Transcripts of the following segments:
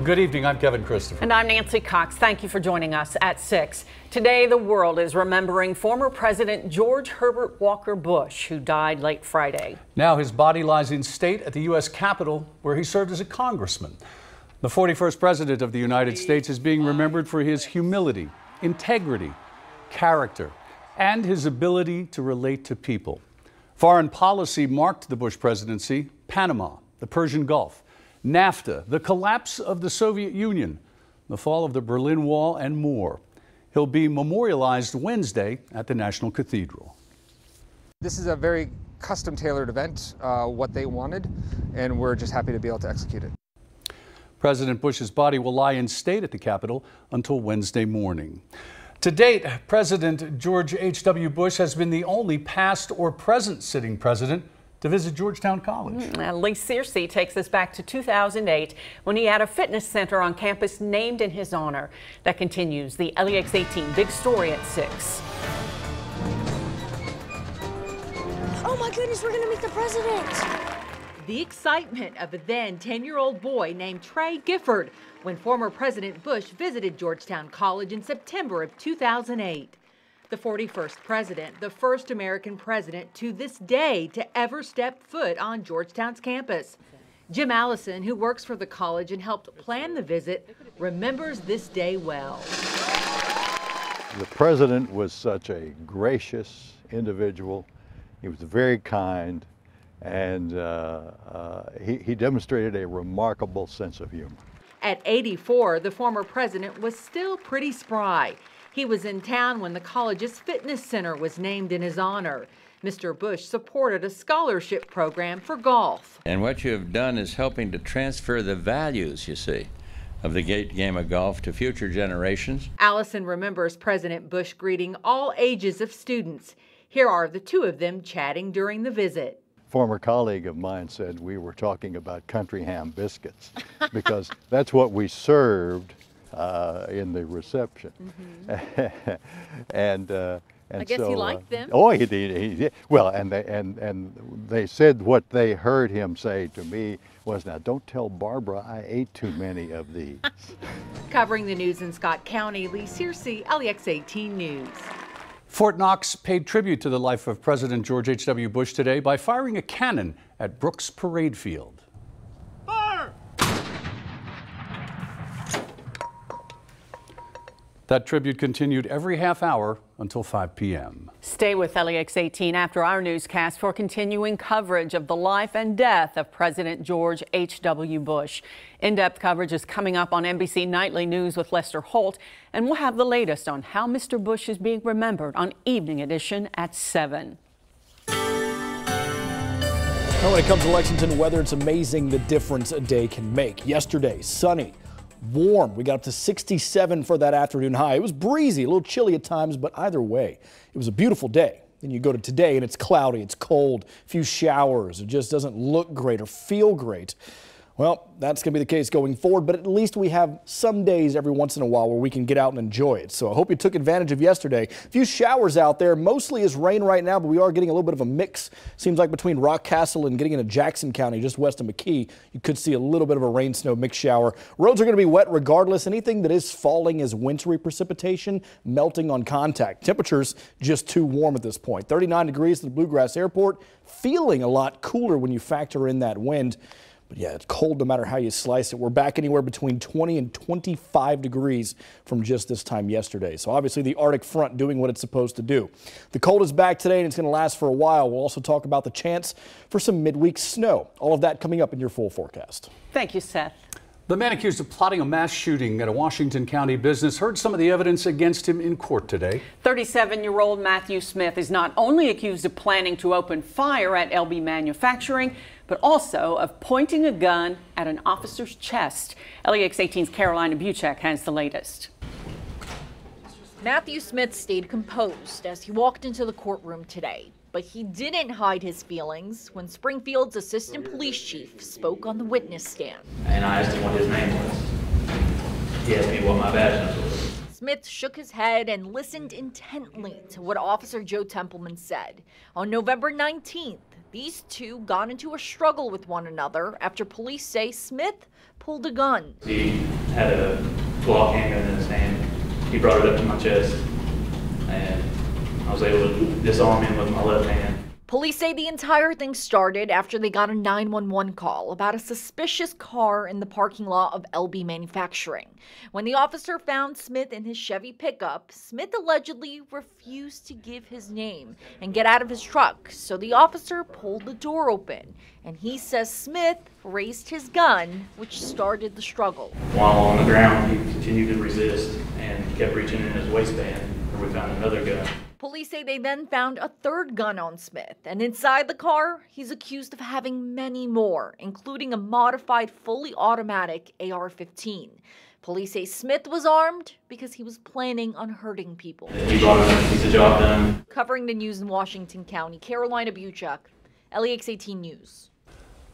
Good evening, I'm Kevin Christopher. And I'm Nancy Cox. Thank you for joining us at 6. Today, the world is remembering former President George Herbert Walker Bush, who died late Friday. Now his body lies in state at the U.S. Capitol, where he served as a congressman. The 41st President of the United States is being remembered for his humility, integrity, character, and his ability to relate to people. Foreign policy marked the Bush presidency: Panama, the Persian Gulf, NAFTA, the collapse of the Soviet Union, the fall of the Berlin Wall, and more. He'll be memorialized Wednesday at the National Cathedral. This is a very custom-tailored event, what they wanted, and we're just happy to be able to execute it. President Bush's body will lie in state at the Capitol until Wednesday morning. To date, President George H.W. Bush has been the only past or present sitting president to visit Georgetown College. LEX takes us back to 2008 when he had a fitness center on campus named in his honor. That continues the LEX 18 big story at 6. Oh my goodness, we're going to meet the president. The excitement of a then 10-year-old boy named Trey Gifford when former President Bush visited Georgetown College in September of 2008. The 41st president, the first American president to this day to ever step foot on Georgetown's campus. Jim Allison, who works for the college and helped plan the visit, remembers this day well. The president was such a gracious individual. He was very kind, and he demonstrated a remarkable sense of humor. At 84, the former president was still pretty spry. He was in town when the college's fitness center was named in his honor. Mr. Bush supported a scholarship program for golf. And what you have done is helping to transfer the values, you see, of the game of golf to future generations. Allison remembers President Bush greeting all ages of students. Here are the two of them chatting during the visit. Former colleague of mine said we were talking about country ham biscuits because that's what we served in the reception. Mm-hmm. and I guess so, he liked them. Oh, he did. Well, and they said what they heard him say to me was, "Now don't tell Barbara I ate too many of these." Covering the news in Scott County, Lee Searcy, LEX 18 News. Fort Knox paid tribute to the life of President George H.W. Bush today by firing a cannon at Brooks Parade Field. Fire! That tribute continued every half hour until 5 p.m. Stay with LEX 18 after our newscast for continuing coverage of the life and death of President George H.W. Bush. In-depth coverage is coming up on NBC Nightly News with Lester Holt, and we'll have the latest on how Mr. Bush is being remembered on Evening Edition at 7. Well, when it comes to Lexington weather, it's amazing the difference a day can make. Yesterday, sunny, warm. We got up to 67 for that afternoon high. It was breezy, a little chilly at times, but either way, it was a beautiful day. Then you go to today and it's cloudy, it's cold, a few showers. It just doesn't look great or feel great. Well, that's going to be the case going forward, but at least we have some days every once in a while where we can get out and enjoy it. So I hope you took advantage of yesterday. A few showers out there, mostly is rain right now, but we are getting a little bit of a mix. Seems like between Rockcastle and getting into Jackson County, just west of McKee, you could see a little bit of a rain-snow mix shower. Roads are going to be wet regardless. Anything that is falling is wintry precipitation, melting on contact. Temperatures just too warm at this point. 39 degrees at the Bluegrass Airport, feeling a lot cooler when you factor in that wind. But yeah, it's cold no matter how you slice it. We're back anywhere between 20 and 25 degrees from just this time yesterday. So obviously the Arctic front doing what it's supposed to do. The cold is back today and it's going to last for a while. We'll also talk about the chance for some midweek snow. All of that coming up in your full forecast. Thank you, Seth. The man accused of plotting a mass shooting at a Washington County business heard some of the evidence against him in court today. 37-year-old Matthew Smith is not only accused of planning to open fire at LB Manufacturing, but also of pointing a gun at an officer's chest. LEX 18's Carolina Buchek has the latest. Matthew Smith stayed composed as he walked into the courtroom today, but he didn't hide his feelings when Springfield's assistant police chief spoke on the witness stand. And I asked him what his name was. He asked me what my badge number was. Smith shook his head and listened intently to what Officer Joe Templeman said. On November 19th, These two got into a struggle with one another after police say Smith pulled a gun. He had a Glock handgun in his hand. He brought it up to my chest, and I was able to disarm him with my left hand. Police say the entire thing started after they got a 911 call about a suspicious car in the parking lot of LB Manufacturing. When the officer found Smith in his Chevy pickup, Smith allegedly refused to give his name and get out of his truck, so the officer pulled the door open. And he says Smith raised his gun, which started the struggle. While on the ground, he continued to resist and kept reaching in his waistband, where we found another gun. Police say they then found a third gun on Smith, and inside the car, he's accused of having many more, including a modified, fully automatic AR-15. Police say Smith was armed because he was planning on hurting people. He brought him a piece of job done. Covering the news in Washington County, Carolina Buchuk, LEX 18 News.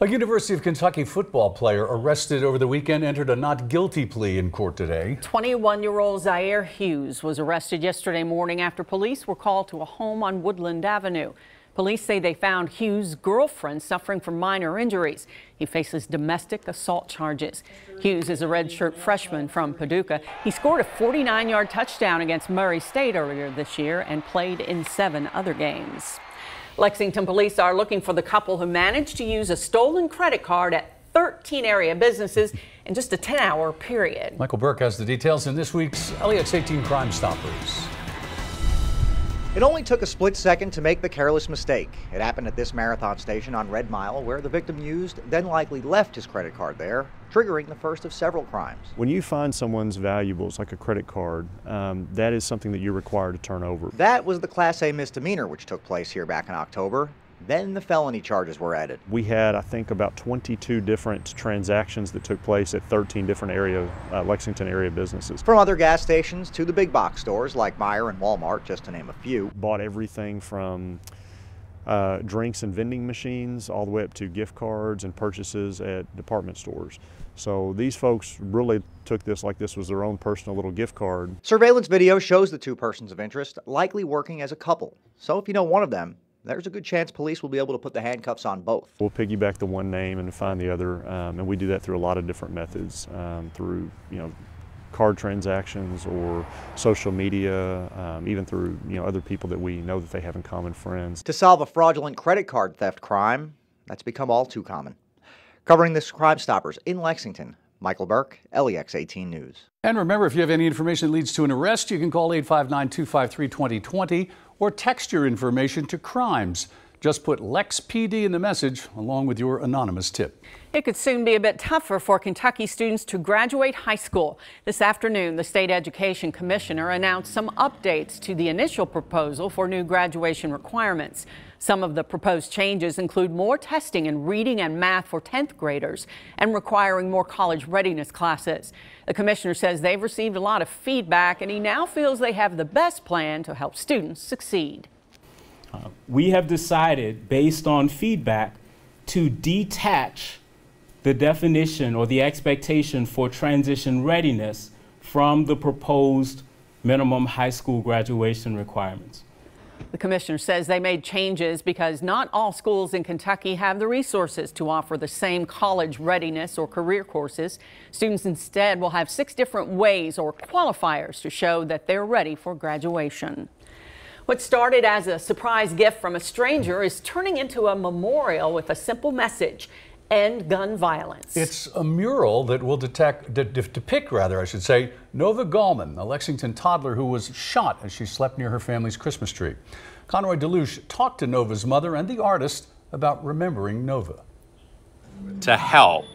A University of Kentucky football player arrested over the weekend entered a not guilty plea in court today. 21-year-old Zaire Hughes was arrested yesterday morning after police were called to a home on Woodland Avenue. Police say they found Hughes' girlfriend suffering from minor injuries. He faces domestic assault charges. Hughes is a redshirt freshman from Paducah. He scored a 49-yard touchdown against Murray State earlier this year and played in 7 other games. Lexington police are looking for the couple who managed to use a stolen credit card at 13 area businesses in just a 10-hour period. Michael Burke has the details in this week's LEX 18 Crime Stoppers. It only took a split second to make the careless mistake. It happened at this marathon station on Red Mile, where the victim used, then likely left his credit card there, triggering the first of several crimes. When you find someone's valuables, like a credit card, that is something that you're required to turn over. That was the Class A misdemeanor, which took place here back in October. Then the felony charges were added. We had, I think, about 22 different transactions that took place at 13 different Lexington area businesses. From other gas stations to the big box stores like Meijer and Walmart, just to name a few. Bought everything from drinks and vending machines all the way up to gift cards and purchases at department stores. So these folks really took this like this was their own personal little gift card. Surveillance video shows the two persons of interest likely working as a couple. So if you know one of them, there's a good chance police will be able to put the handcuffs on both. We'll piggyback the one name and find the other, and we do that through a lot of different methods, through card transactions or social media, even through other people that we know that they have in common friends. To solve a fraudulent credit card theft crime, that's become all too common. Covering this Crime Stoppers in Lexington, Michael Burke, LEX 18 News. And remember, if you have any information that leads to an arrest, you can call 859-253-2020 or text your information to crimes. Just put LEX PD in the message along with your anonymous tip. It could soon be a bit tougher for Kentucky students to graduate high school. This afternoon, the State Education Commissioner announced some updates to the initial proposal for new graduation requirements. Some of the proposed changes include more testing in reading and math for 10th graders and requiring more college readiness classes. The commissioner says they've received a lot of feedback, and he now feels they have the best plan to help students succeed. We have decided, based on feedback, to detach the definition or the expectation for transition readiness from the proposed minimum high school graduation requirements. The commissioner says they made changes because not all schools in Kentucky have the resources to offer the same college readiness or career courses. Students instead will have 6 different ways or qualifiers to show that they're ready for graduation. What started as a surprise gift from a stranger is turning into a memorial with a simple message: end gun violence. It's a mural that will depict Nova Gallman, a Lexington toddler who was shot as she slept near her family's Christmas tree. Conroy DeLuche talked to Nova's mother and the artist about remembering Nova. To help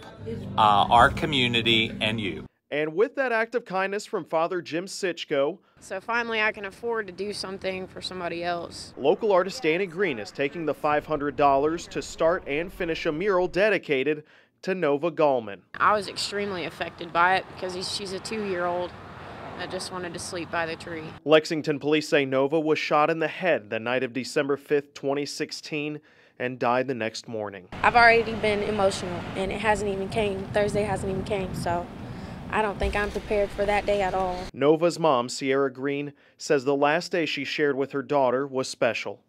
our community and you. And with that act of kindness from Father Jim Sitchko, so finally I can afford to do something for somebody else. Local artist Danny Green is taking the $500 to start and finish a mural dedicated to Nova Gallman. I was extremely affected by it because she's a 2-year-old that just wanted to sleep by the tree. Lexington police say Nova was shot in the head the night of December 5th, 2016 and died the next morning. I've already been emotional and it hasn't even came. Thursday hasn't even came, so I don't think I'm prepared for that day at all. Nova's mom, Sierra Green, says the last day she shared with her daughter was special.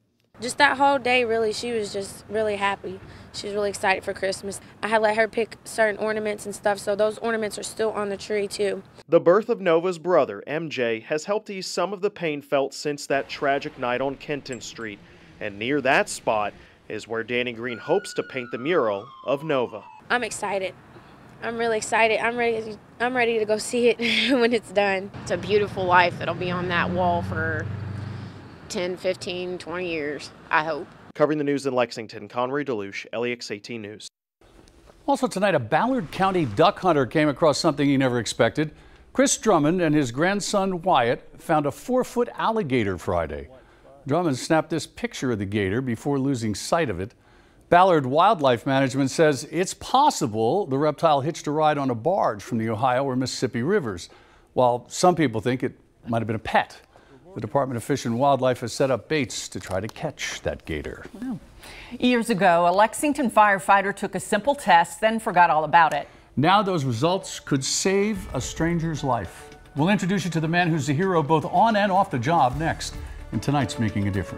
Just that whole day, really, she was just really happy. She was really excited for Christmas. I had let her pick certain ornaments and stuff, so those ornaments are still on the tree, too. The birth of Nova's brother, MJ, has helped ease some of the pain felt since that tragic night on Kenton Street. And near that spot is where Danny Green hopes to paint the mural of Nova. I'm excited. I'm really excited. I'm ready to go see it when it's done. It's a beautiful life that'll be on that wall for 10, 15, 20 years, I hope. Covering the news in Lexington, Conroy Deluche, LEX 18 News. Also tonight, a Ballard County duck hunter came across something he never expected. Chris Drummond and his grandson Wyatt found a 4-foot alligator Friday. Drummond snapped this picture of the gator before losing sight of it. Ballard Wildlife Management says it's possible the reptile hitched a ride on a barge from the Ohio or Mississippi rivers, while some people think it might have been a pet. The Department of Fish and Wildlife has set up baits to try to catch that gator. Wow. Years ago, a Lexington firefighter took a simple test, then forgot all about it. Now those results could save a stranger's life. We'll introduce you to the man who's a hero both on and off the job next in tonight's Making a Difference.